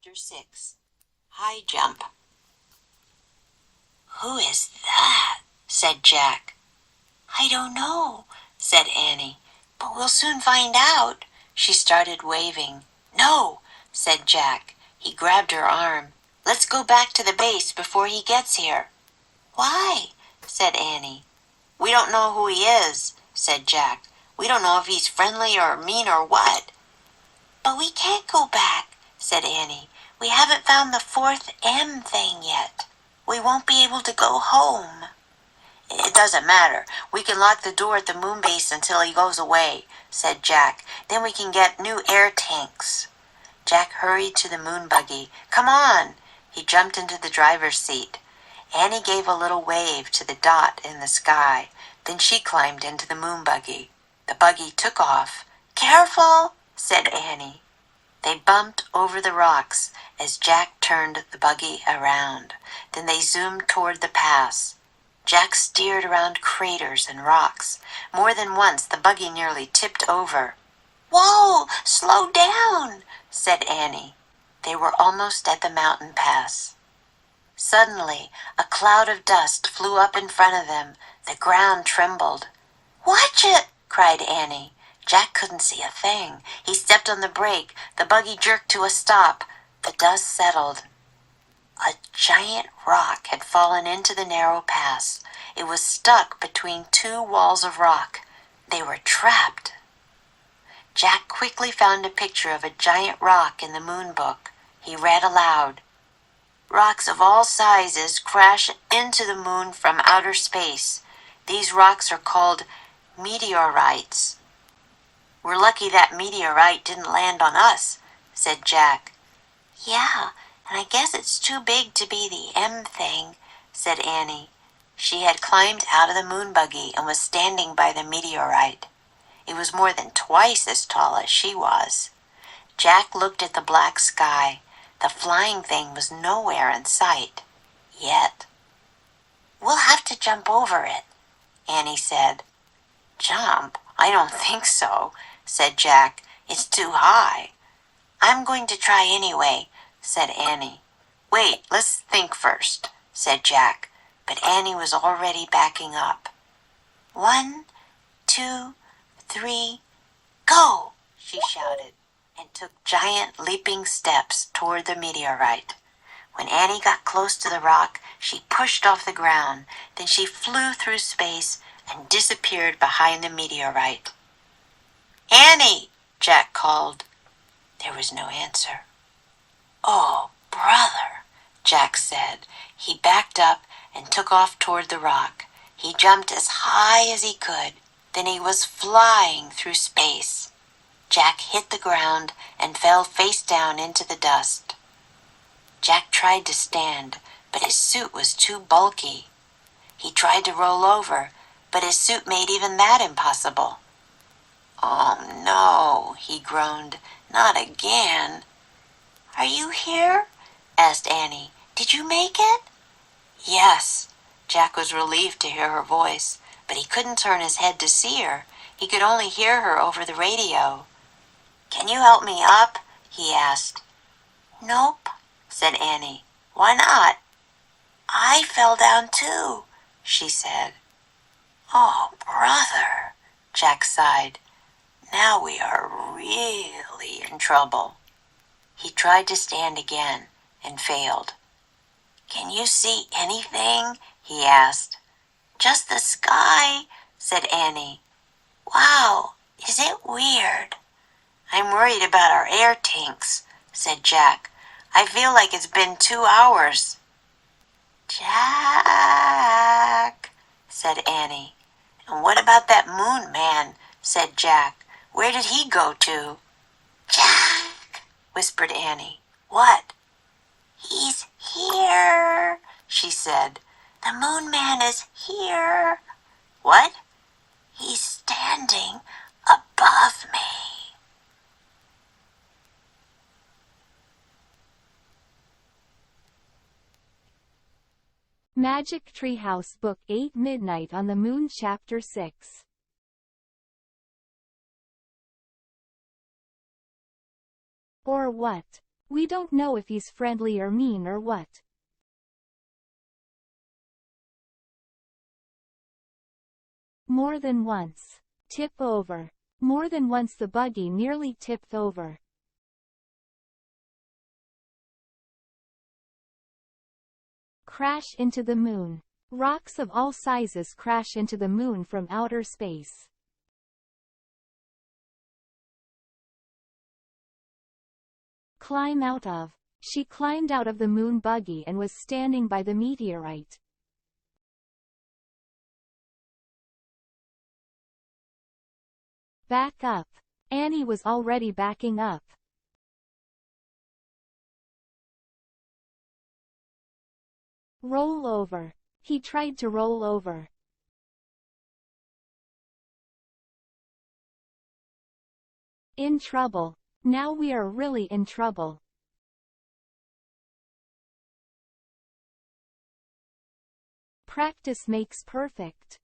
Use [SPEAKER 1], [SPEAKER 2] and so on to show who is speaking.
[SPEAKER 1] Chapter 6. High Jump. "Who is that?" said Jack. "I don't know," said Annie, "but we'll soon find out." She started waving. "No," said Jack. He grabbed her arm. "Let's go back to the base before he gets here." "Why?" said Annie. "We don't know who he is," said Jack. "We don't know if he's friendly or mean or what." "But we can't go back," said Annie. "We haven't found the fourth M thing yet. We won't be able to go home." "It doesn't matter. We can lock the door at the moon base until he goes away," said Jack. "Then we can get new air tanks." Jack hurried to the moon buggy. "Come on!" He jumped into the driver's seat. Annie gave a little wave to the dot in the sky. Then she climbed into the moon buggy. The buggy took off. "Careful!" said Annie. They bumped over the rocks as Jack turned the buggy around. Then they zoomed toward the pass. Jack steered around craters and rocks. More than once the buggy nearly tipped over. "Whoa! Slow down!" said Annie. They were almost at the mountain pass. Suddenly, a cloud of dust flew up in front of them. The ground trembled. "Watch it!" cried Annie. Jack couldn't see a thing. He stepped on the brake. The buggy jerked to a stop. The dust settled. A giant rock had fallen into the narrow pass. It was stuck between two walls of rock. They were trapped. Jack quickly found a picture of a giant rock in the moon book. He read aloud, "Rocks of all sizes crash into the moon from outer space. These rocks are called meteorites." "We're lucky that meteorite didn't land on us," said Jack. "Yeah, and I guess it's too big to be the M thing," said Annie. She had climbed out of the moon buggy and was standing by the meteorite. It was more than twice as tall as she was. Jack looked at the black sky. The flying thing was nowhere in sight. Yet. "We'll have to jump over it," Annie said. "Jump? I don't think so," said Jack. "It's too high." "I'm going to try anyway," said Annie. "Wait, let's think first," said Jack, but Annie was already backing up. "1, 2, 3, go!" she shouted, and took giant leaping steps toward the meteorite. When Annie got close to the rock, she pushed off the ground. Then she flew through space and disappeared behind the meteorite. "Annie!" Jack called. There was no answer. "Oh, brother," Jack said. He backed up and took off toward the rock. He jumped as high as he could. Then he was flying through space. Jack hit the ground and fell face down into the dust. Jack tried to stand, but his suit was too bulky. He tried to roll over, but his suit made even that impossible. "Oh, no," he groaned. "Not again." "Are you here?" asked Annie. "Did you make it?" "Yes." Jack was relieved to hear her voice, but he couldn't turn his head to see her. He could only hear her over the radio. "Can you help me up?" he asked. "Nope," said Annie. "Why not?" "I fell down too," she said. "Oh, brother," Jack sighed. "Now we are really in trouble." He tried to stand again and failed. "Can you see anything?" he asked. "Just the sky," said Annie. "Wow, is it weird?" "I'm worried about our air tanks," said Jack. "I feel like it's been 2 hours." "Jack," said Annie. "And what about that moon man?" said Jack. "Where did he go to?" "Jack," whispered Annie. "What?" "He's here," she said. "The moon man is here." "What?" "He's standing above me."
[SPEAKER 2] Magic Treehouse Book 8 Midnight on the Moon Chapter 6. Or what? We don't know if he's friendly or mean or what. More than once. Tip over. More than once the buggy nearly tipped over. Crash into the moon. Rocks of all sizes crash into the moon from outer space. Climb out of. She climbed out of the moon buggy and was standing by the meteorite. Back up. Annie was already backing up. Roll over. He tried to roll over. In trouble. Now we are really in trouble. Practice makes perfect.